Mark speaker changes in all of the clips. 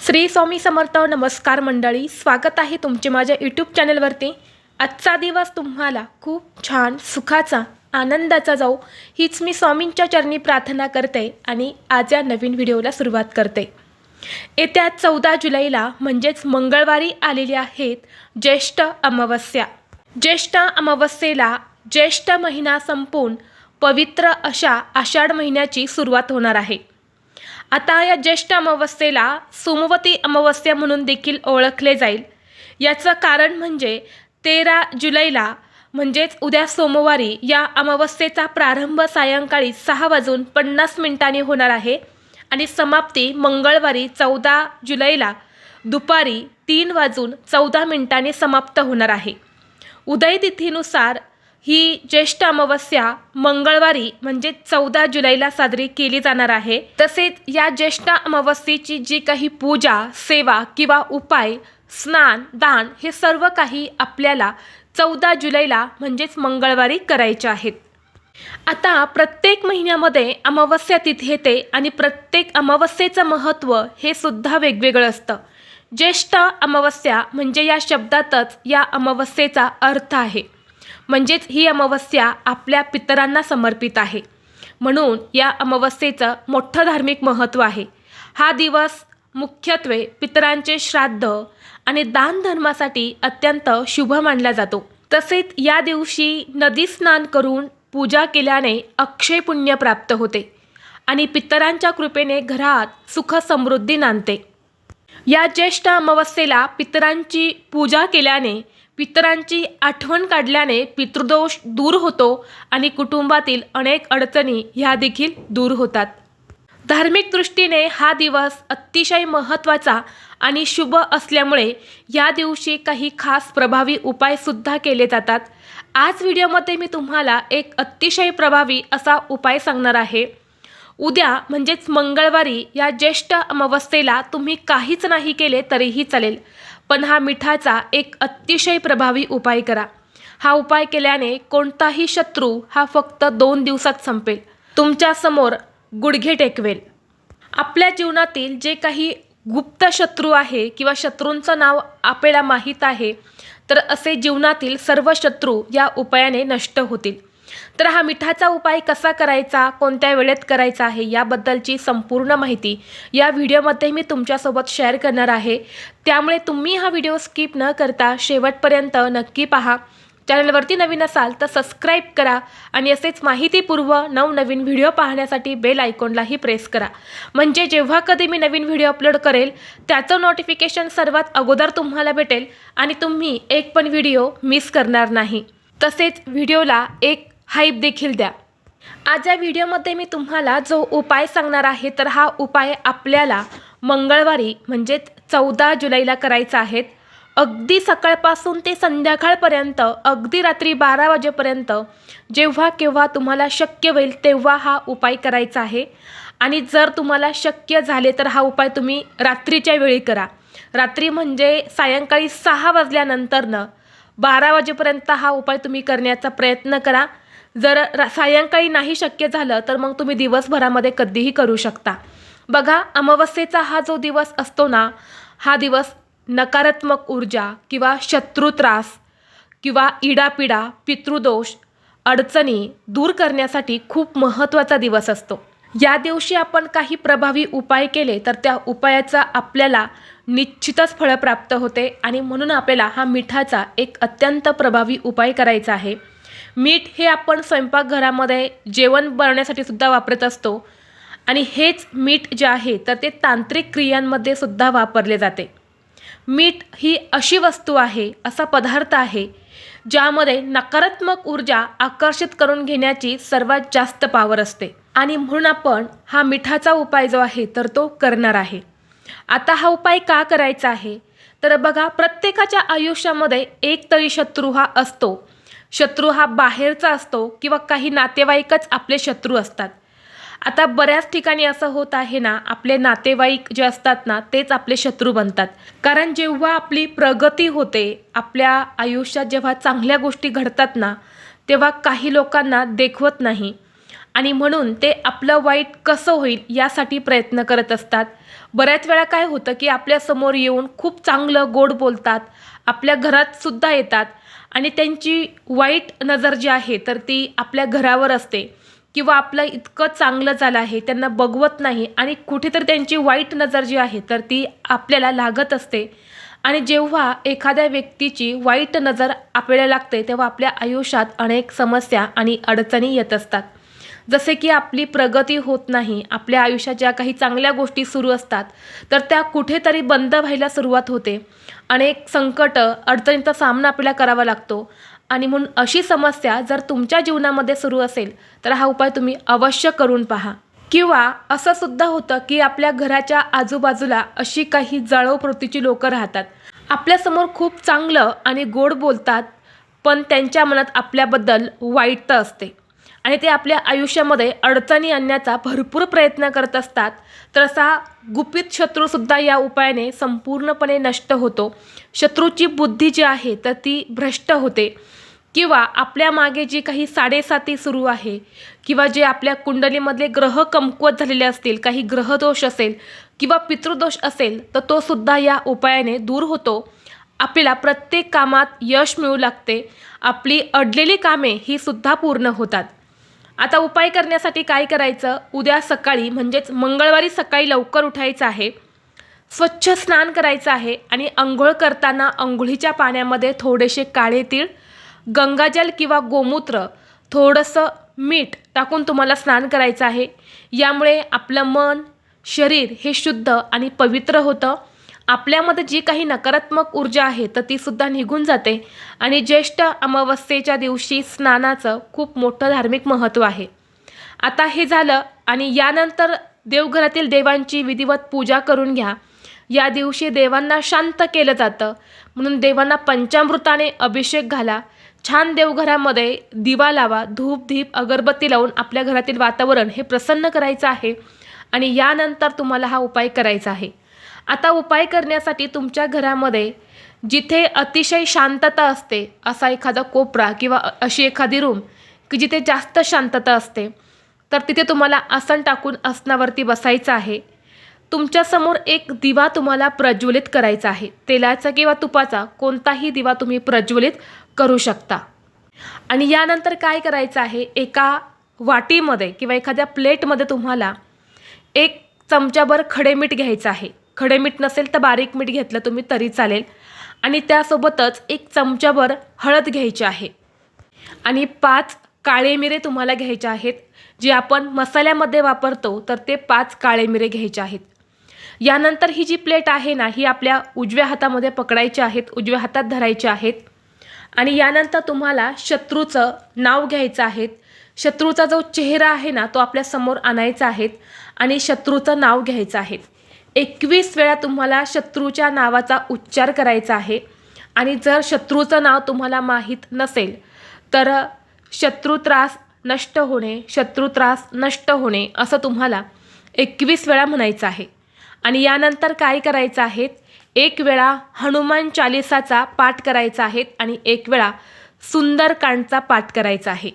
Speaker 1: श्री स्वामी समर्थ. नमस्कार मंडळी, स्वागत आहे तुमचे माझ्या यूट्यूब चॅनलवरती. आजचा दिवस तुम्हाला खूप छान सुखाचा आनंदाचा जाऊ हीच मी स्वामींच्या चरणी प्रार्थना करते आणि आज या नवीन व्हिडिओला सुरुवात करते. येत्या 14 जुलैला म्हणजेच मंगळवारी आलेली आहेत ज्येष्ठ अमावस्या. ज्येष्ठ अमावस्येला ज्येष्ठ महिना संपून पवित्र अशा आषाढ महिन्याची सुरुवात होणार आहे. आता या ज्येष्ठ अमावस्येला सोमवती अमावस्या म्हणून देखील ओळखले जाईल. याचं कारण म्हणजे 13 जुलैला म्हणजेच उद्या सोमवारी या अमावस्येचा प्रारंभ सायंकाळी 6:50 होणार आहे आणि समाप्ती मंगळवारी 14 जुलैला दुपारी 3:14 समाप्त होणार आहे. उदय तिथीनुसार ही ज्येष्ठ अमावस्या मंगळवारी म्हणजे 14 जुलैला साजरी केली जाणार आहे. तसेच या ज्येष्ठ अमावस्येची जी काही पूजा, सेवा किंवा उपाय, स्नान, दान हे सर्व काही आपल्याला 14 जुलैला म्हणजेच मंगळवारी करायचे आहेत. आता प्रत्येक महिन्यामध्ये अमावस्या तिथी येते आणि प्रत्येक अमावस्येचं महत्त्व हे सुद्धा वेगवेगळं असतं. ज्येष्ठ अमावस्या म्हणजे या शब्दातच या अमावस्येचा अर्थ आहे. म्हणजेच ही अमावस्या आपल्या पितरांना समर्पित आहे, म्हणून या अमावस्येचं मोठं धार्मिक महत्त्व आहे. हा दिवस मुख्यत्वे पितरांचे श्राद्ध आणि दानधर्मासाठी अत्यंत शुभ मानला जातो. तसेच या दिवशी नदी स्नान करून पूजा केल्याने अक्षय पुण्य प्राप्त होते आणि पितरांच्या कृपेने घरात सुख समृद्धी नांदते. या ज्येष्ठ अमावस्येला पितरांची पूजा केल्याने, पितरांची आठवण काढल्याने पितृदोष दूर होतो आणि कुटुंबातील अनेक अडचणी ह्या देखील दूर होतात. धार्मिक दृष्टीने हा दिवस अतिशय महत्त्वाचा आणि शुभ असल्यामुळे या दिवशी काही खास प्रभावी उपायसुद्धा केले जातात. आज व्हिडिओमध्ये मी तुम्हाला एक अतिशय प्रभावी असा उपाय सांगणार आहे. उद्या म्हणजेच मंगळवारी या ज्येष्ठ अमावस्येला तुम्ही काहीच नाही केले तरीही चालेल, पण हा मिठाचा एक अतिशय प्रभावी उपाय करा. हा उपाय केल्याने कोणताही शत्रू हा फक्त 2 दिवसात संपेल, तुमच्यासमोर गुडघे टेकवेल. आपल्या जीवनातील जे काही गुप्त शत्रू आहे किंवा शत्रूंचं नाव आपल्याला माहीत आहे, तर असे जीवनातील सर्व शत्रू या उपायाने नष्ट होतील. तर हा मिठाचा उपाय कसा करायचा, कोणत्या वेळेत करायचा आहे याबद्दलची संपूर्ण माहिती या व्हिडिओमध्ये मी तुमच्यासोबत शेअर करणार आहे. त्यामुळे तुम्ही हा व्हिडिओ स्किप न करता शेवटपर्यंत नक्की पहा. चॅनलवरती नवीन असाल तर सबस्क्राईब करा आणि असेच माहितीपूर्व नवनवीन व्हिडिओ पाहण्यासाठी बेल आयकॉनलाही प्रेस करा. म्हणजे जेव्हा कधी मी नवीन व्हिडिओ अपलोड करेल त्याचं नोटिफिकेशन सर्वात अगोदर तुम्हाला भेटेल आणि तुम्ही एक पण व्हिडिओ मिस करणार नाही. तसेच व्हिडिओला एक हाईप देखील द्या. आज या व्हिडिओमध्ये मी तुम्हाला जो उपाय सांगणार आहे, तर हा उपाय आपल्याला मंगळवारी म्हणजेच 14 जुलैला करायचा आहे. अगदी सकाळपासून ते संध्याकाळपर्यंत, अगदी रात्री 12 वाजेपर्यंत जेव्हा केव्हा तुम्हाला शक्य होईल तेव्हा हा उपाय करायचा आहे. आणि जर तुम्हाला शक्य झाले तर हा उपाय तुम्ही रात्रीच्या वेळी करा. रात्री म्हणजे सायंकाळी 6 वाजल्यानंतरनं 12 वाजेपर्यंत हा उपाय तुम्ही करण्याचा प्रयत्न करा. जर सायंकाळी नाही शक्य झालं तर मग तुम्ही दिवसभरामध्ये कधीही करू शकता. बघा, अमावस्येचा हा जो दिवस असतो ना, हा दिवस नकारात्मक ऊर्जा किंवा शत्रुत्रास किंवा इडापिडा, पितृदोष, अडचणी दूर करण्यासाठी खूप महत्त्वाचा दिवस असतो. या दिवशी आपण काही प्रभावी उपाय केले तर त्या उपायाचा आपल्याला निश्चितच फळ प्राप्त होते आणि म्हणून आपल्याला हा मिठाचा एक अत्यंत प्रभावी उपाय करायचा आहे. मीठ हे आपण स्वयंपाकघरामध्ये जेवण बनवण्यासाठी सुद्धा वापरत असतो आणि हेच मीठ जे आहे तर ते तांत्रिक क्रियांमध्ये सुद्धा वापरले जाते. मीठ ही अशी वस्तू आहे, असा पदार्थ आहे ज्यामध्ये नकारात्मक ऊर्जा आकर्षित करून घेण्याची सर्वात जास्त पावर असते आणि म्हणून आपण हा मिठाचा उपाय जो आहे तर तो करणार आहे. आता हा उपाय का करायचा आहे, तर बघा, प्रत्येकाच्या आयुष्यामध्ये एक तरी शत्रू हा असतो. शत्रू हा बाहेरचा असतो किंवा काही नातेवाईकच आपले शत्रू असतात. आता बऱ्याच ठिकाणी असं होत आहे ना, आपले नातेवाईक जे असतात ना तेच आपले शत्रू बनतात. कारण जेव्हा आपली प्रगती होते, आपल्या आयुष्यात जेव्हा चांगल्या गोष्टी घडतात ना, तेव्हा काही लोकांना देखवत नाही आणि म्हणून ते आपलं वाईट कसं होईल यासाठी प्रयत्न करत असतात. बऱ्याच वेळा काय होतं की आपल्यासमोर येऊन खूप चांगलं गोड बोलतात, आपल्या घरात सुद्धा येतात आणि त्यांची वाईट नजर जी आहे तर ती आपल्या घरावर असते किंवा आपलं इतकं चांगलं झालं आहे त्यांना बघवत नाही आणि कुठेतरी त्यांची वाईट नजर जी आहे तर ती आपल्याला लागत असते. आणि जेव्हा एखाद्या व्यक्तीची वाईट नजर आपल्याला लागते तेव्हा आपल्या आयुष्यात अनेक समस्या आणि अडचणी येत असतात. जसे की आपली प्रगती होत नाही, आपल्या आयुष्यात ज्या काही चांगल्या गोष्टी सुरू असतात तर त्या कुठेतरी बंद व्हायला सुरुवात होते. अनेक संकट अडचणींचा सामना आपल्याला करावा लागतो आणि म्हणून अशी समस्या जर तुमच्या जीवनामध्ये सुरू असेल तर हा उपाय तुम्ही अवश्य करून पहा. किंवा असं सुद्धा होतं की आपल्या घराच्या आजूबाजूला अशी काही जाळव प्रवृत्तीची लोकं राहतात. आपल्यासमोर खूप चांगलं आणि गोड बोलतात, पण त्यांच्या मनात आपल्याबद्दल वाईटता असते आणि ते आपल्या आयुष्यामध्ये अडचणी आणण्याचा भरपूर प्रयत्न करत असतात. तर असा गुपित शत्रूसुद्धा या उपायाने संपूर्णपणे नष्ट होतो. शत्रूची बुद्धी जी आहे तर ती भ्रष्ट होते किंवा आपल्या मागे जी काही साडेसाती सुरू आहे किंवा जे आपल्या कुंडलीमधले ग्रह कमकुवत झालेले असतील, काही ग्रहदोष असेल किंवा पितृदोष असेल तर तो सुद्धा या उपायाने दूर होतो. आपल्याला प्रत्येक कामात यश मिळू लागते. आपली अडलेली कामे ही सुद्धा पूर्ण होतात. आता उपाय करण्यासाठी काय करायचं, उद्या सकाळी म्हणजेच मंगळवारी सकाळी लवकर उठायचं आहे, स्वच्छ स्नान करायचं आहे आणि अंघोळ करताना अंघोळीच्या पाण्यामध्ये थोडेसे काळे तीळ, गंगाजल किंवा गोमूत्र, थोडंसं मीठ टाकून तुम्हाला स्नान करायचं आहे. यामुळे आपलं मन, शरीर हे शुद्ध आणि पवित्र होतं. आपल्यामध्ये जी काही नकारात्मक ऊर्जा आहे तर ती सुद्धा निघून जाते आणि ज्येष्ठ अमावस्येच्या दिवशी स्नानाचं खूप मोठं धार्मिक महत्त्व आहे. आता हे झालं आणि यानंतर देवघरातील देवांची विधिवत पूजा करून घ्या. या दिवशी देवांना शांत केलं जातं म्हणून देवांना पंचामृताने अभिषेक घाला. छान देवघरामध्ये दिवा लावा, धूप दीप अगरबत्ती लावून आपल्या घरातील वातावरण हे प्रसन्न करायचं आहे आणि यानंतर तुम्हाला हा उपाय करायचा आहे. आता उपाय करण्यासाठी तुमच्या घरामध्ये जिथे अतिशय शांतता असते असा एखादा कोपरा किंवा अशी एखादी रूम की जिथे जास्त शांतता असते तर तिथे तुम्हाला आसन टाकून आसनावरती बसायचं आहे. तुमच्यासमोर एक दिवा तुम्हाला प्रज्वलित करायचा आहे. तेलाचा किंवा तुपाचा कोणताही दिवा तुम्ही प्रज्वलित करू शकता. आणि यानंतर काय करायचं आहे, एका वाटीमध्ये किंवा एखाद्या प्लेटमध्ये तुम्हाला एक चमचाभर खडे मीठ घ्यायचं आहे. खडे मीठ नसेल तर बारीक मीठ घेतलं तुम्ही तरी चालेल आणि त्यासोबतच एक चमचाभर हळद घ्यायची आहे आणि 5 काळे मिरे तुम्हाला घ्यायचे आहेत. जे आपण मसाल्यामध्ये वापरतो तर ते 5 काळे मिरे घ्यायचे आहेत. यानंतर ही जी प्लेट आहे ना ही आपल्या उजव्या हातामध्ये पकडायची आहेत, उजव्या हातात धरायची आहेत आणि यानंतर तुम्हाला शत्रूचं नाव घ्यायचं आहे. शत्रूचा जो चेहरा आहे ना तो आपल्या समोर आणायचा आहे आणि शत्रूचं नाव घ्यायचं आहे. 21 वेळा तुम्हाला शत्रूच्या नावाचा उच्चार करायचा आहे आणि जर शत्रूचं नाव तुम्हाला माहीत नसेल तर शत्रुत्रास नष्ट होणे, शत्रुत्रास नष्ट होणे असं तुम्हाला 21 वेळा म्हणायचं आहे. आणि यानंतर काय करायचं आहे, 1 वेळा हनुमान चालिसाचा पाठ करायचा आहे आणि 1 वेळा सुंदरकांडचा पाठ करायचा आहे.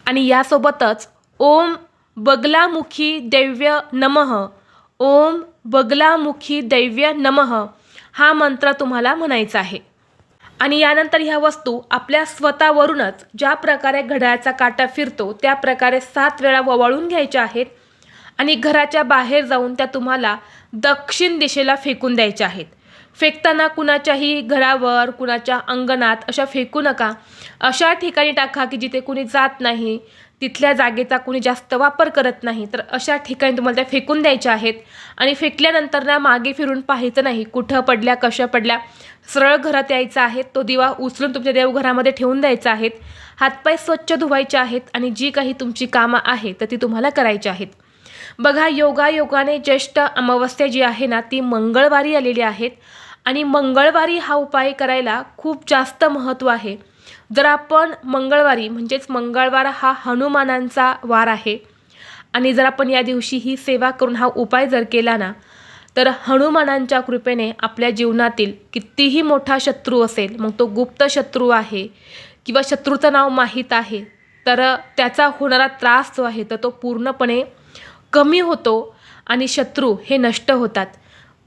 Speaker 1: आणि यासोबतच ओम बगलामुखी दैव्य नमः, ओम बगलामुखी दैव्य नमः हा मंत्र तुम्हाला म्हणायचा आहे. आणि यानंतर ह्या वस्तू आपल्या स्वतःवरूनच ज्या प्रकारे घड्याळाचा काटा फिरतो त्या प्रकारे 7 वेळा ववाळून घ्यायच्या आहेत आणि घराच्या बाहेर जाऊन त्या तुम्हाला दक्षिण दिशेला फेकून द्यायच्या आहेत. फेकताना कुणाच्याही घरावर, कुणाच्या अंगणात अशा फेकू नका. अशा ठिकाणी टाका की जिथे कुणी जात नाही, तिथल्या जागेचा कुणी जास्त वापर करत नाही. तर अशा ठिकाणी तुम्हाला त्या फेकून द्यायच्या आहेत आणि फेकल्यानंतर ना मागे फिरून पाहायचं नाही, कुठं पडल्या, कशा पडल्या. सरळ घरात यायचं आहे, तो दिवा उचलून तुमच्या देवघरामध्ये ठेवून द्यायचा आहेत. हातपाय स्वच्छ धुवायचे आहेत आणि जी काही तुमची कामं आहेत तर ती तुम्हाला करायची आहेत. बघा, योगायोगाने ज्येष्ठ अमावस्या जी आहे ना ती मंगळवारी आलेली आहेत आणि मंगळवारी हा उपाय करायला खूप जास्त महत्त्व आहे. जर आपण मंगळवारी म्हणजेच मंगळवार हा हनुमानांचा वार आहे आणि जर आपण या दिवशी ही सेवा करून हा उपाय जर केला ना तर हनुमानांच्या कृपेने आपल्या जीवनातील कितीही मोठा शत्रू असेल, मग तो गुप्त शत्रू आहे किंवा शत्रूचं नाव माहीत आहे, तर त्याचा होणारा त्रास जो आहे तर तो पूर्णपणे कमी होतो आणि शत्रू हे नष्ट होतात.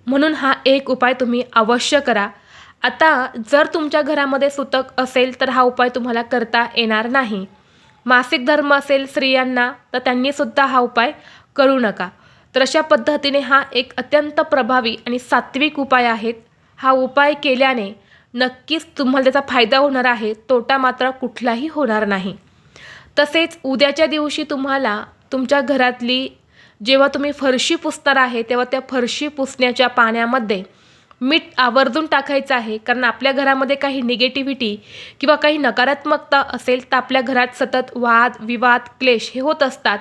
Speaker 1: म्हणून हा एक उपाय तुम्ही अवश्य करा. आता जर तुमच्या घरामध्ये सुतक असेल तर हा उपाय तुम्हाला करता येणार नाही. मासिक धर्म असेल स्त्रियांना तर त्यांनीसुद्धा हा उपाय करू नका. तर अशा पद्धतीने हा एक अत्यंत प्रभावी आणि सात्विक उपाय आहे. हा उपाय केल्याने नक्कीच तुम्हाला त्याचा फायदा होणार आहे, तोटा मात्र कुठलाही होणार नाही. तसेच उद्याच्या दिवशी तुम्हाला तुमच्या घरातली जेव्हा तुम्ही फरशी पुसणार आहे तेव्हा त्या फरशी पुसण्याच्या पाण्यामध्ये मीठ आवर्जून टाकायचं आहे. कारण आपल्या घरामध्ये काही निगेटिव्हिटी किंवा काही नकारात्मकता असेल तर आपल्या घरात सतत वाद विवाद क्लेश हे होत असतात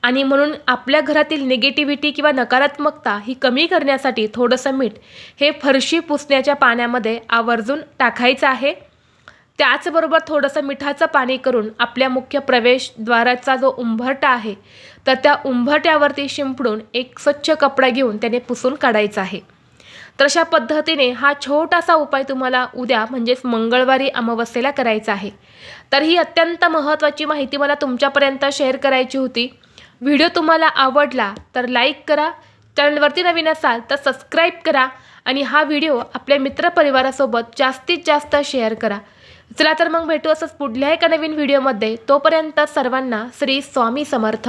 Speaker 1: आणि म्हणून आपल्या घरातील निगेटिव्हिटी किंवा नकारात्मकता ही कमी करण्यासाठी थोडंसं मीठ हे फरशी पुसण्याच्या पाण्यामध्ये आवर्जून टाकायचं आहे. त्याचबरोबर थोडंसं मिठाचं पाणी करून आपल्या मुख्य प्रवेशद्वाराचा जो उंबरठा आहे तर त्या उंबरठ्यावरती शिंपडून एक स्वच्छ कपडा घेऊन त्याने पुसून काढायचा आहे. तर अशा पद्धतीने हा छोटासा उपाय तुम्हाला उद्या म्हणजेच मंगळवारी अमावस्येला करायचा आहे. तर ही अत्यंत महत्त्वाची माहिती मला तुमच्यापर्यंत शेअर करायची होती. व्हिडिओ तुम्हाला आवडला तर लाईक करा, चॅनलवरती नवीन असाल तर सबस्क्राईब करा आणि हा व्हिडिओ आपल्या मित्रपरिवारासोबत जास्तीत जास्त शेअर करा. चला तर मग भेटू असंच पुढल्या एका नवीन व्हिडिओमध्ये. तोपर्यंत सर्वांना श्री स्वामी समर्थ.